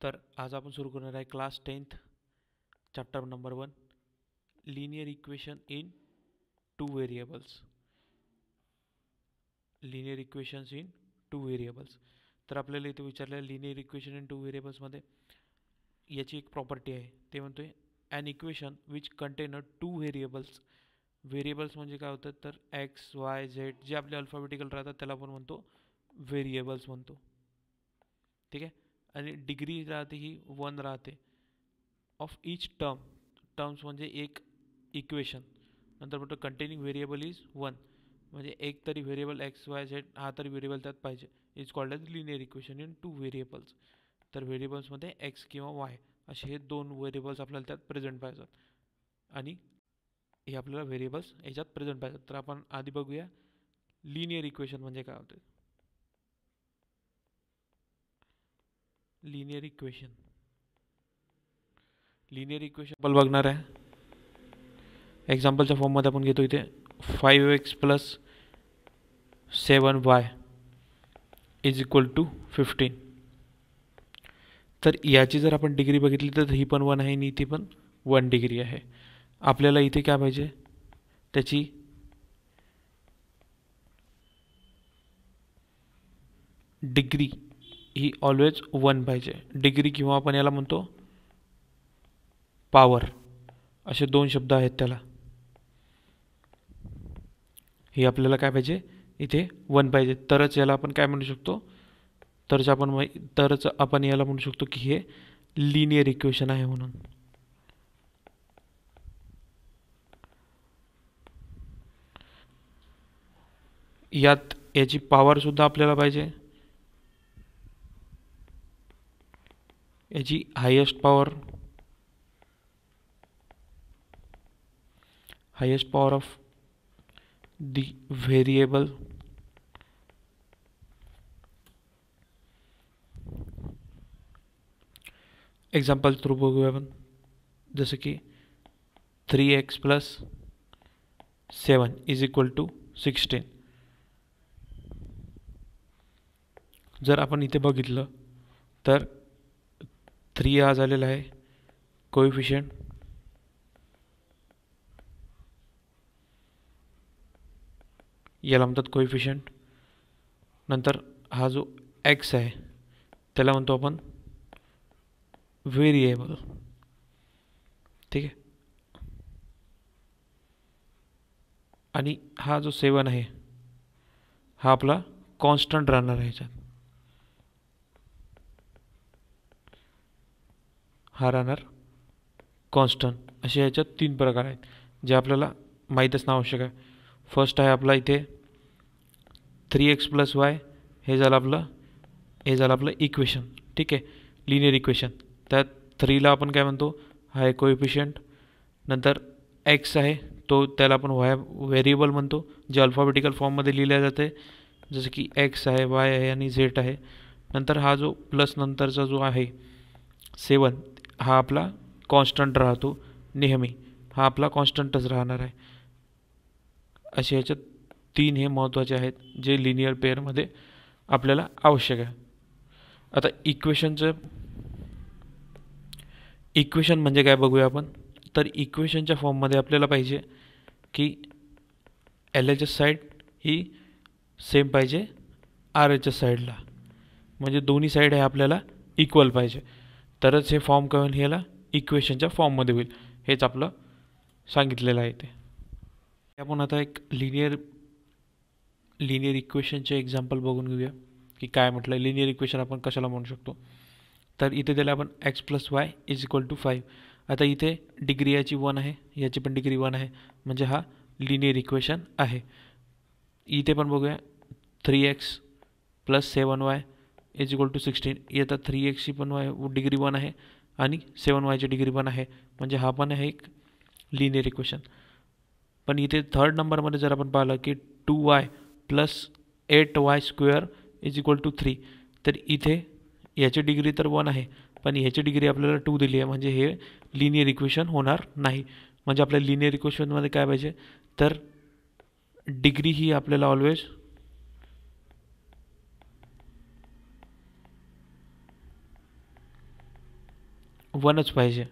तर आज आपण सुरू करणार आहे class 10th chapter number 1 linear equation in two variables. Linear equations in two variables. तर आपल्याला इथे विचारलं लिनियर इक्वेशन इन टू व्हेरिएबल्समध्ये याची एक प्रॉपर्टी आहे, ते म्हणतोय an equation which contain two variables. Variables म्हणजे काय होतं तर एक्स वाय झेड जे आपले अल्फाबेटिकल राहतात त्याला आपण म्हणतो व्हेरिएबल्स म्हणतो. ठीक आहे. आणि डिग्री राहते ही 1 राहते ऑफ इच टर्म्स म्हणजे एक इक्वेशन. नंतर म्हणतो कंटेनिंग व्हेरिएबल इज 1 म्हणजे एक तरी व्हेरिएबल एक्स वाय झेड हा तरी व्हेरिएबल त्यात पाहिजे. Is called as linear equation in two variables. तर व्हेरिएबल्समध्ये एक्स किंवा वाय असे हे दोन व्हेरिएबल्स आपल्याला त्यात प्रेझेंट पाहिजेत आणि हे आपल्याला व्हेरिएबल्स याच्यात प्रेझेंट पाहिजेत. तर आपण आधी बघूया लिनियर इक्वेशन म्हणजे काय होते. लिनियर इक्वेशन आपण बघणार आहे. एक्झाम्पलच्या फॉर्ममध्ये आपण घेतो इथे 5x + 7y = 15. तर याची जर आपण डिग्री बघितली तर ही पण 1 आहे आणि इथे पण 1 डिग्री आहे. आपल्याला इथे काय पाहिजे त्याची डिग्री ही ऑलवेज 1 पाहिजे. डिग्री किंवा आपण याला म्हणतो पॉवर, असे दोन शब्द आहेत त्याला. ही आपल्याला काय पाहिजे इथे 1 पाहिजे तरच याला आपण काय म्हणू शकतो तरच आपण याला म्हणू शकतो की हे लिनियर इक्वेशन आहे म्हणून. यात याची पॉवर सुद्धा आपल्याला पाहिजे. याची highest power of the variable example through बघूया आपण. जसं की 3x + 7 = 16. जर आपण इथे बघितलं तर 3 हा झालेला आहे कोएफिशियंट, याला म्हणतात कोएफिशियंट. नंतर हा जो x आहे त्याला म्हणतो आपण व्हेरिएबल. ठीक आहे. आणि हा जो 7 आहे हा आपला कॉन्स्टंट राहणार आहे ह्याच्यात. हा राहणार कॉन्स्टंट. असे ह्याच्यात 3 प्रकार आहेत जे आपल्याला माहीत असणं आवश्यक आहे. फर्स्ट आहे आपला इथे 3x + y हे झालं आपलं इक्वेशन. ठीक आहे. Linear equation. त्यात 3ला आपण काय म्हणतो हा आहे कोएफिशियंट. नंतर x आहे तो त्याला आपण व्हेरिएबल म्हणतो जे अल्फाबेटिकल फॉर्ममध्ये लिहिल्या जाते जसं की x आहे y आहे आणि z आहे. नंतर हा जो प्लस नंतरचा जो आहे 7 हा आपला कॉन्स्टंट राहतो नेहमी. हा आपला कॉन्स्टंटच राहणार आहे. असे ह्याच्यात 3 हे महत्त्वाचे आहेत जे लिनियर पेअरमध्ये आपल्याला आवश्यक आहे. आता इक्वेशन म्हणजे काय बघूया आपण. तर इक्वेशनच्या फॉर्ममध्ये आपल्याला पाहिजे की LHS साईड ही सेम पाहिजे RHS साईडला, म्हणजे दोन्ही साईड हे आपल्याला इक्वल पाहिजे तरच हे फॉर्म करून ह्याला इक्वेशनच्या फॉर्ममध्ये होईल. हेच आपलं सांगितलेलं आहे ते. आपण आता एक लिनियर इक्वेशनचे एक्झाम्पल बघून घेऊया की काय म्हटलं. लिनियर इक्वेशन आपण कशाला म्हणू शकतो. तर इथे त्याला आपण x + y = 5. आता इथे डिग्री याची 1 आहे, याची पण डिग्री 1 आहे म्हणजे हा लिनियर इक्वेशन आहे. इथे पण बघूया 3x + 7y = 16. येतात 3x ची पण डिग्री 1 आहे आणि 7y ची डिग्री 1 आहे म्हणजे हा पण आहे एक लिनियर इक्वेशन. पण इथे थर्ड नंबरमध्ये जर आपण पाहिलं की 2y + 8y² = 3 तर इथे याची डिग्री तर 1 आहे पण ह्याची डिग्री आपल्याला 2 दिली आहे म्हणजे हे लिनियर इक्वेशन होणार नाही. म्हणजे आपल्या लिनियर इक्वेशनमध्ये काय पाहिजे तर डिग्री ही आपल्याला ऑलवेज 1च पाहिजे.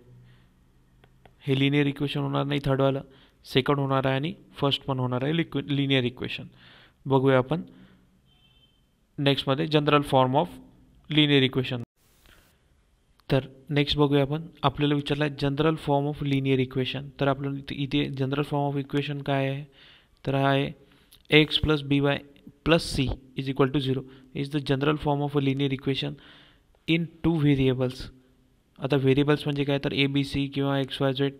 हे लिनियर इक्वेशन होणार नाही थर्डवालं, सेकंड होणार आहे आणि फर्स्ट पण होणार आहे लिनियर इक्वेशन. बघूया आपण नेक्स्टमध्ये general form of linear equation. तर नेक्स्ट बघूया आपण, आपल्याला विचारलं आहे general form of linear equation. तर आपल्याला इथे जनरल फॉर्म ऑफ इक्वेशन काय आहे, तर हा आहे X plus B Y plus C is equal to 0 is the general form of a linear equation in 2 variables. आता व्हेरिएबल्स म्हणजे काय, तर ए बी सी किंवा एक्स वाय झेड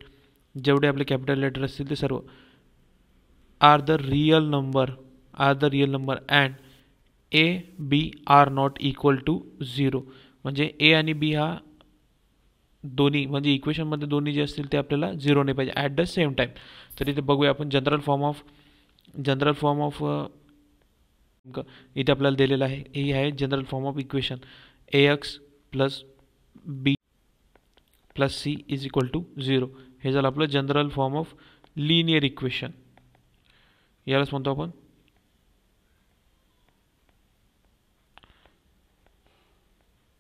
जेवढे आपले कॅपिटल लेटर असतील ते सर्व are the real number and A B are not equal to 0. म्हणजे ए आणि बी हा दोन्ही म्हणजे इक्वेशनमध्ये दोन्ही जे असतील ते आपल्याला 0 नाही पाहिजे ॲट द सेम टाईम. तर इथे बघूया आपण जनरल फॉर्म ऑफ इथे आपल्याला दिलेलं आहे, हे आहे general form of equation A X plus B plus C is equal to 0. हे झालं आपलं general form of linear equation. यालाच म्हणतो आपण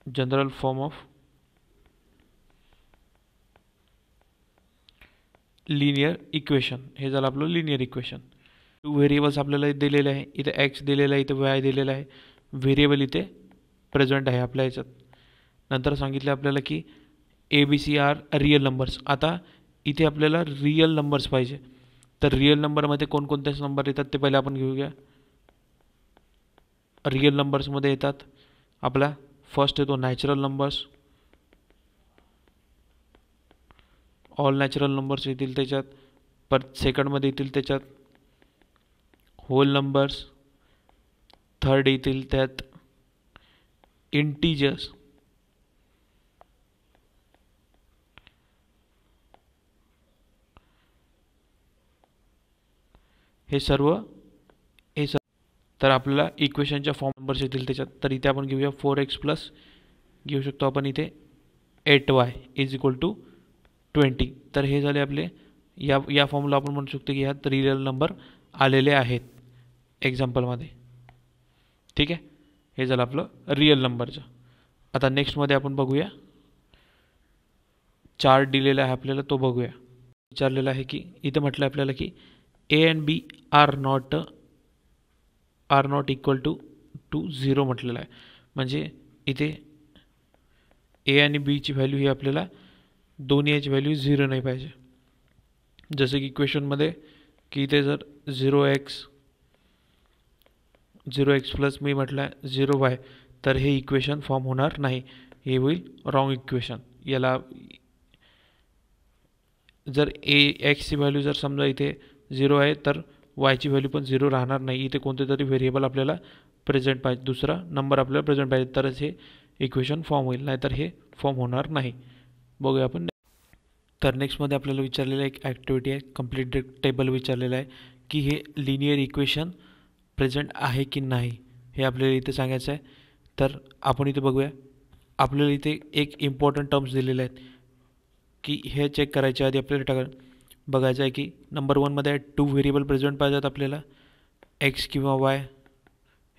general form of linear equation. हे झालं आपलं लिनियर इक्वेशन. 2 व्हेरिएबल्स आपल्याला दिलेले आहे, इथे एक्स दिलेला आहे, इथे वाय दिलेला आहे. व्हेरिएबल इथे प्रेझेंट आहे आपल्या याच्यात. नंतर सांगितलं आपल्याला की A B C are real numbers. आता इथे आपल्याला रिअल नंबर्स पाहिजे. तर रिअल नंबरमध्ये कोणकोणते नंबर येतात ते पहिले आपण घेऊया. रिअल नंबर्समध्ये येतात आपला फर्स्ट येतो natural numbers, all natural numbers येतील त्याच्यात. परत सेकंडमध्ये येतील त्याच्यात होल नंबर्स, थर्ड येतील त्यात इंटीजर्स, हे सर्व तर आपल्याला इक्वेशनच्या फॉर्म नंबर्स येतील त्याच्यात. तर इथे आपण घेऊया 4x प्लस घेऊ शकतो आपण इथे 8y इज इक्वल टू 20. तर हे झाले आपले या फॉर्मला आपण म्हणू शकतो की ह्यात रिअल नंबर आलेले आहेत एक्झाम्पलमध्ये. ठीक आहे, हे झालं आपलं रिअल नंबरचं. आता नेक्स्टमध्ये आपण बघूया चार्ट दिलेला आहे आपल्याला, तो बघूया. विचारलेलं आहे की इथे म्हटलं आपल्याला की A and B are not equal to 0 म्हटलेलं आहे. म्हणजे इथे ए आणि बीची व्हॅल्यू ही आपल्याला दोन्ही याची व्हॅल्यू 0 नाही पाहिजे. जसं की इक्वेशनमध्ये की इथे जर 0x प्लस मी म्हटलं 0y, तर हे इक्वेशन फॉर्म होणार नाही, हे होईल रॉंग इक्वेशन. याला जर एक्सची व्हॅल्यू जर समजा इथे 0 आहे तर वायची व्हॅल्यू पण 0 राहणार नाही. इथे कोणते तरी व्हेरिएबल आपल्याला प्रेझेंट पाहिजे, दुसरा नंबर आपल्याला प्रेझेंट पाहिजे, तरच हे इक्वेशन फॉर्म होईल, नाहीतर हे फॉर्म होणार नाही. बघूया आपण. तर नेक्स्टमध्ये आपल्याला विचारलेलं एक ॲक्टिव्हिटी आहे, कंप्लीट टेबल विचारलेलं आहे की हे लिनियर इक्वेशन प्रेझेंट आहे की नाही हे आपल्याला इथे सांगायचं आहे. तर आपण इथे बघूया, आपल्याला इथे एक इम्पॉर्टंट टर्म्स दिलेले आहेत की हे चेक करायच्या आधी आपल्याला बघायचं आहे की नंबर 1मध्ये 2 व्हेरिएबल प्रेझेंट पाहिजेत आपल्याला, एक्स किंवा वाय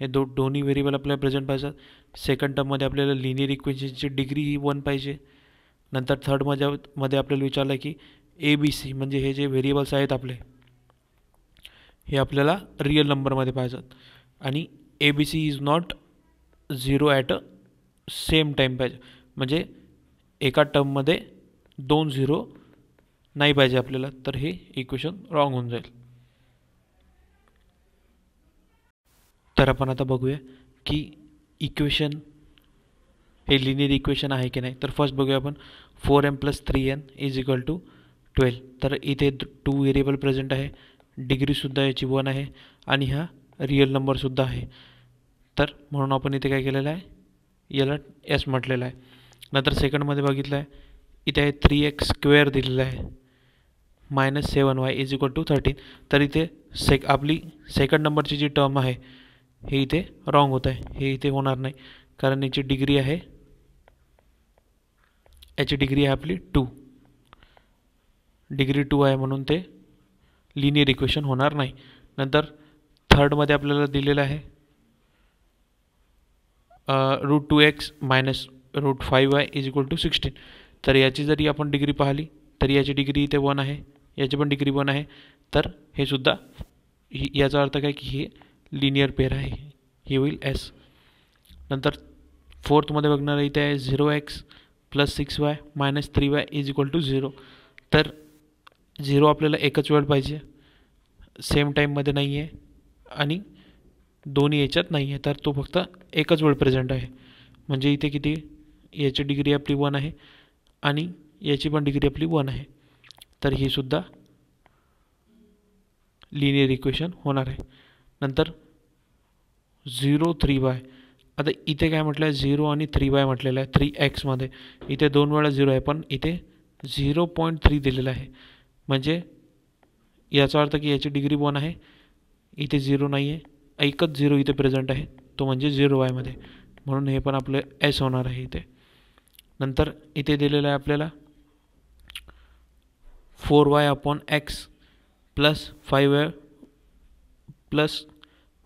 हे दोन्ही व्हेरिएबल आपल्याला प्रेझेंट पाहिजेत. सेकंड टर्ममध्ये आपल्याला लिनियर इक्वेशनची डिग्री ही 1 पाहिजे. नंतर थर्डमध्ये आपल्याला विचारलं आहे की ए बी सी म्हणजे हे जे व्हेरिएबल्स आहेत आपले हे आपल्याला रिअल नंबरमध्ये पाहिजेत आणि A B C is not 0 at a same time पाहिजे. म्हणजे एका टर्ममध्ये 2 0 नाही पाहिजे आपल्याला, तर हे इक्वेशन रॉंग होऊन जाईल. तर आपण आता बघूया की इक्वेशन हे लिनियर इक्वेशन आहे की नाही. तर फर्स्ट बघूया आपण 4m + 3n is equal to 12. तर इथे 2 व्हेरिएबल प्रेझेंट आहे, डिग्रीसुद्धा याची 1 आहे आणि हा रिअल नंबरसुद्धा आहे. तर म्हणून आपण इथे काय केलेलं आहे, याला एस म्हटलेलं आहे. नंतर सेकंडमध्ये बघितलं आहे, इथे आहे 3x² दिलेलं आहे -7y इज इक्वल टू 13. तर इथे आपली सेकंड नंबरची जी टर्म आहे हे इथे रॉंग होत आहे, हे इथे होणार नाही कारण याची डिग्री आहे आपली 2, डिग्री 2 आहे म्हणून ते लिनियर इक्वेशन होणार नाही. नंतर थर्डमध्ये आपल्याला दिलेलं आहे √2x - √5y is equal to 16. तर याची जरी आपण डिग्री पाहिली तर याची डिग्री इथे 1 आहे, याची पण डिग्री 1 आहे. तर हे सुद्धा याचा अर्थ काय की हे लिनियर पेअर आहे, हे होईल एस. नंतर फोर्थमध्ये बघणार इथे आहे 0x + 6y - 3y = 0. तर 0 आपल्याला एकच वेळ पाहिजे, सेम टाईममध्ये नाही आहे आणि दोन्ही याच्यात नाही आहे, तर तो फक्त एकच वेळ प्रेझेंट आहे. म्हणजे इथे किती, याची डिग्री आपली 1 आहे आणि याची पण डिग्री आपली 1 आहे. तर ही सुद्धा लिनियर इक्वेशन होणार आहे. नंतर 0 3y, आता इथे काय म्हटलं आहे, 0 आणि 3y म्हटलेलं आहे 3x मध्ये. इथे 2 वेळा 0 आहे, पण इथे 0.3 दिलेलं आहे. म्हणजे याचा अर्थ की याची डिग्री 1 आहे, इथे 0 नाही आहे, एकच 0 इथे प्रेझेंट आहे, तो म्हणजे 0y मध्ये. म्हणून हे पण आपलं एस होणार आहे इथे. नंतर इथे दिलेलं आहे आपल्याला 4y/x + 5y +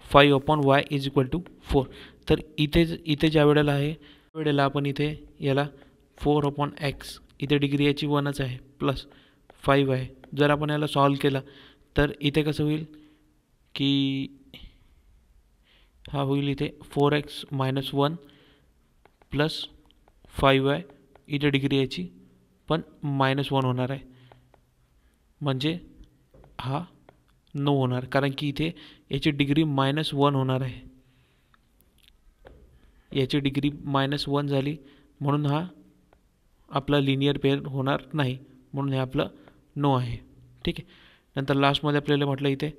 5/y = 4. तर इथे ज्या वेळेला आहे वेळेला आपण इथे याला 4/x, इथे डिग्री याची 1च आहे, प्लस 5 आहे. जर आपण याला सॉल्व केला तर इथे कसं होईल की हा होईल इथे 4x - 1 + 5y, इथे डिग्री याची पण -1 होणार आहे. म्हणजे हा 9 होणार, कारण की इथे याची डिग्री -1 होणार आहे. याची डिग्री -1 झाली म्हणून हा आपला लिनियर पेअर होणार नाही, म्हणून हे आपलं नो आहे. ठीक आहे. नंतर लास्टमध्ये आपल्याला म्हटलं इथे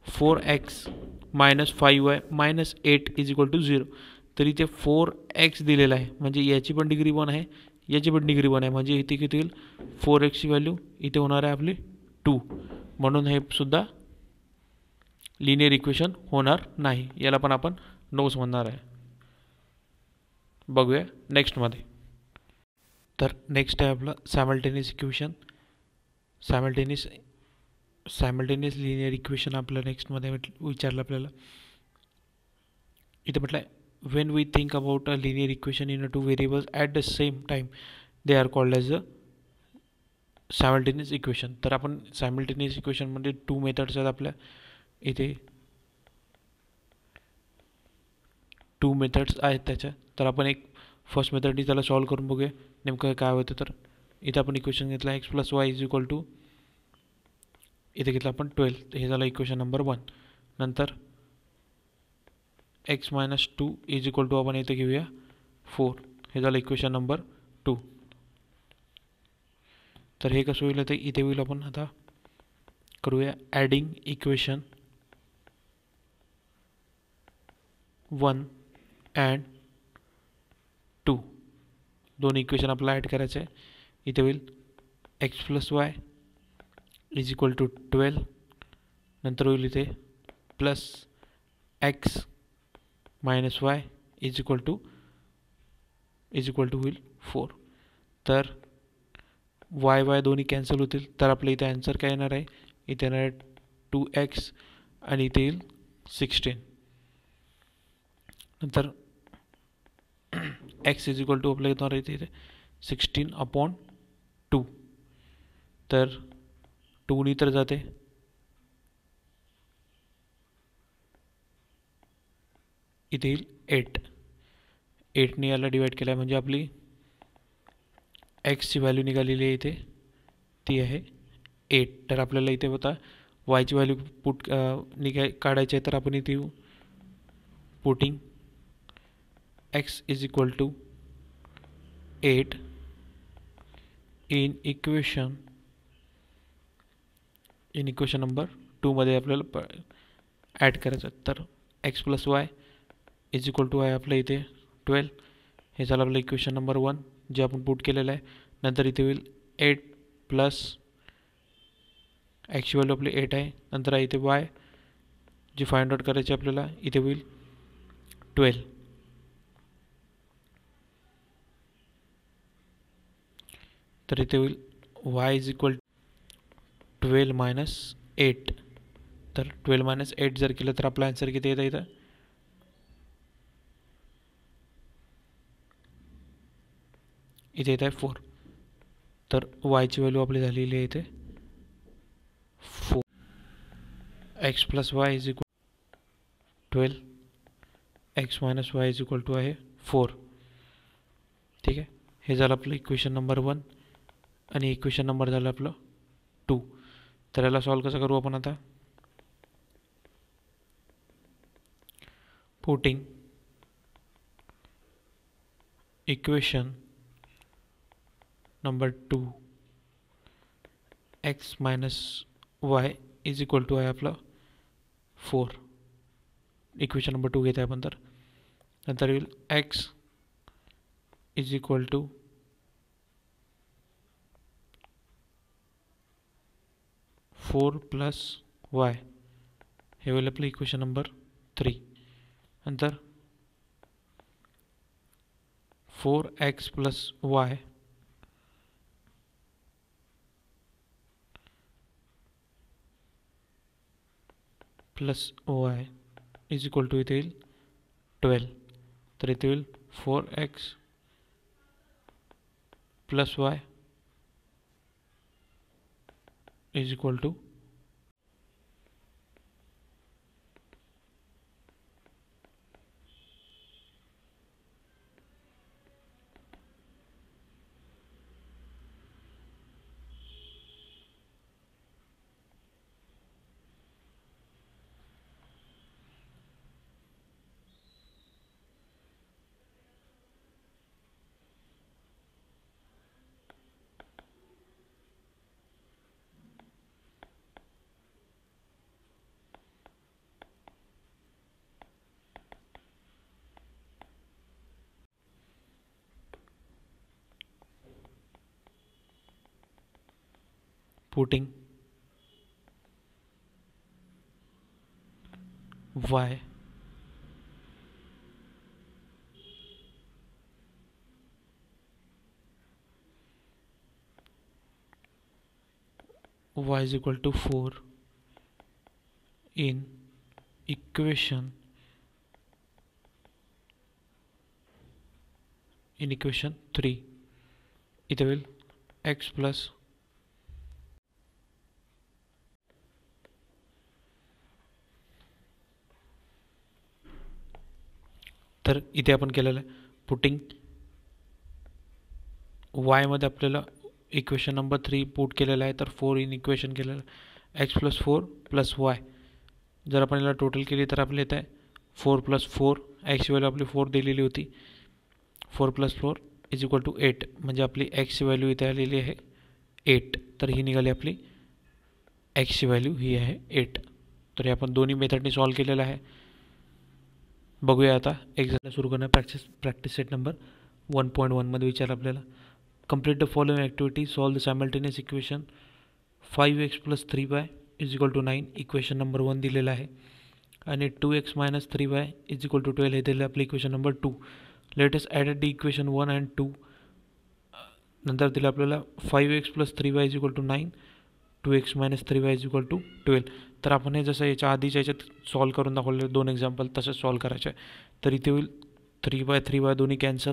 4x - 5y - 8 = 0. तर इथे 4x दिलेला आहे, म्हणजे याची पण डिग्री 1 आहे, याची पण डिग्री 1 आहे. म्हणजे इथे किती होईल, 4x ची व्हॅल्यू इथे होणार आहे आपली 2. म्हणून हे सुद्धा लिनियर इक्वेशन होणार नाही, याला पण आपण नोच म्हणणार आहे. बघूया नेक्स्टमध्ये. तर नेक्स्ट आहे आपलं simultaneous equation. Simultaneous linear equation आपलं नेक्स्टमध्ये विचारलं आपल्याला. इथे म्हटलं आहे when we think about a linear equation in a 2 variables at the same time they are called as a simultaneous equation. तर आपण सायमल्टेनियस इक्वेशनमध्ये 2 मेथड्स आहेत आपल्या इथे, 2 मेथड्स आहेत त्याच्या. तर आपण एक फर्स्ट मेथडनी त्याला सॉल्व करून बघूया नेमकं काय होतं. तर इथे आपण इक्वेशन घेतलं x + y = इथे घेतलं आपण 12, हे झालं इक्वेशन नंबर 1. नंतर x - 2 = आपण इथे घेऊया 4, हे झालं इक्वेशन नंबर 2. तर हे कसं होईल, ते इथे होईल. आपण आता करूया ॲडिंग इक्वेशन 1 अँड 2. दोन इक्वेशन आपल्याला ॲड करायचं आहे. इथे होईल x + y = 12. नंतर होईल इथे प्लस x - y = होईल 4. तर y दोन्ही कॅन्सल होतील, तर आपल्या इथे आन्सर काय येणार आहे, इथे येणार आहे 2x आणि इथे येईल 16. नंतर x = आपल्याला येणार आहे इथे 16/2. तर 2 तर जाते, इथे येईल 8ने याला डिवाइड केला, म्हणजे आपली x ची व्हॅल्यू निघालेली आहे इथे, ती आहे 8. तर आपल्याला इथे होता y ची व्हॅल्यू काढायची आहे, तर आपण इथे येऊ putting x = 8 in equation number 2 मध्ये आपल्याला ॲड करायचं. तर x + y = आहे आपल्या इथे 12, हे झालं आपलं इक्वेशन नंबर 1 जे आपण पुट केलेलं आहे. नंतर इथे होईल 8 प्लस x ची व्हॅल्यू आपली 8 आहे. नंतर इथे y जी फाइंड आउट करायची आपल्याला, इथे होईल 12. तर इथे होईल y = 12 - 8. तर 12 - 8 जर केलं तर आपला आन्सर किती येतं, इथं इथे येत आहे 4. तर वायची व्हॅल्यू आपली झालेली आहे इथे 4. X plus Y is equal 12. X minus Y is equal to आहे 4. ठीक आहे, हे झालं आपलं इक्वेशन नंबर 1 आणि इक्वेशन नंबर झालं आपलं 2. तर याला सॉल्व कसं करू आपण आता? Putting equation number 2 X minus Y is equal to आहे आपलं 4. इक्वेशन नंबर 2 घेत आहे आपण. तर नंतर येईल X is equal to 4 plus Y, हे होईल आपलं इक्वेशन नंबर 3. नंतर 4x plus Y plus Y is equal to इथे येईल 12. तर इथे येईल 4x plus Y is equal to putting y is equal to 4 in equation 3. इथे होईल x प्लस तर इथे आपण केलेलं आहे पुटिंग y मध्ये आपल्याला इक्वेशन नंबर 3 पुट केलेला आहे. तर 4 इन इक्वेशन केलेलं आहे x प्लस 4 प्लस वाय. जर आपण याला टोटल केली तर आपल्याला येत आहे 4 प्लस 4. एक्सची व्हॅल्यू आपली 4 दिलेली होती. 4 प्लस 4 इज इक्वल टू 8. म्हणजे आपली एक्सची व्हॅल्यू इथे आलेली आहे 8. तर ही निघाली आपली एक्सची व्हॅल्यू ही आहे 8. तर हे आपण दोन्ही मेथडने सॉल्व केलेलं आहे. बघूया आता एक्झामला सुरू करणार. प्रॅक्टिस सेट नंबर 1.1 मध्ये विचार आपल्याला complete the following activity. Solve the simultaneous equation 5x plus 3y is equal to 9. Equation number 1 दिलेला आहे. आणि 2x minus 3y is equal to 12 हे दिलेलं आपलं equation number 2. Latest added the equation 1 and 2. नंतर दिलं आपल्याला 5x plus 3y is equal to 9. 2x minus 3y is equal to 12. तर आपण हे जसं याच्या आधीच्या याच्यात सॉल्व करून दाखवले 2 एक्झाम्पल तसंच सॉल्व करायचे आहे. तर इथे होईल 3y दोन्ही कॅन्सल.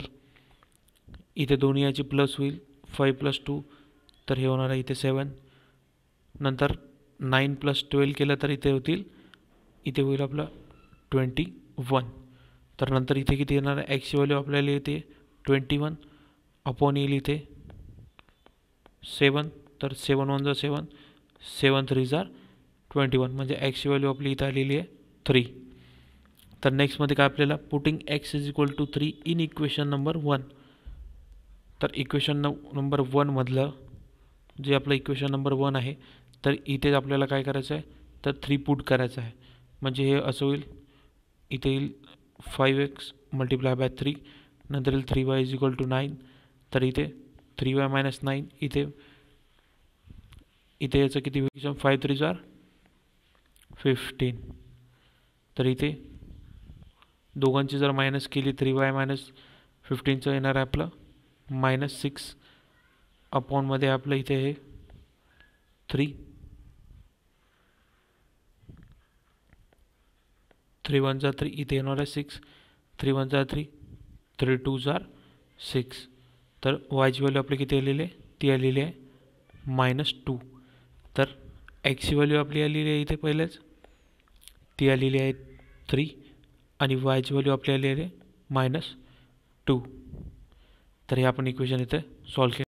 इथे दोन्ही याची प्लस होईल 5 प्लस 2. तर हे होणार आहे इथे 7. नंतर 9 प्लस 12 केलं तर इथे होतील इथे होईल आपलं 21. तर नंतर इथे किती येणार आहे एक्सची व्हॅल्यू आपल्याला येते 21 अपॉन येईल इथे 7. तर 7 1 7 7 3 21. म्हणजे एक्सची व्हॅल्यू आपली इथे आलेली आहे 3. तर नेक्स्टमध्ये काय आपल्याला putting X is equal to 3 in equation number 1. तर इक्वेशन नंबर 1 मधलं जे आपलं इक्वेशन नंबर 1 आहे तर इथे आपल्याला काय करायचं आहे तर 3 पुट करायचं आहे. म्हणजे हे असं होईल इथे येईल 5x मल्टिप्लाय बाय 3. नंतर येईल 3y इज इक्वल टू 9. तर इथे 3y मायनस 9 इथे याचं किती होईल 5 3 15. तर इथे दोघांची जर मायनस केली 3y मायनस 15चं येणार आहे आपलं -6 अपॉनमध्ये आपलं इथे हे 3 3 1 3 इथे येणार आहे 6. 3 1 3 3 2 6. तर वायची व्हॅल्यू आपली किती आलेली आहे ती आलेली आहे -2. तर एक्सची व्हॅल्यू आपली आलेली आहे इथे पहिलेच, ती आलेली आहे 3 आणि वायची व्हॅल्यू आपली आलेली आहे -2. तर हे आपण इक्वेशन इथे सॉल्व केलं.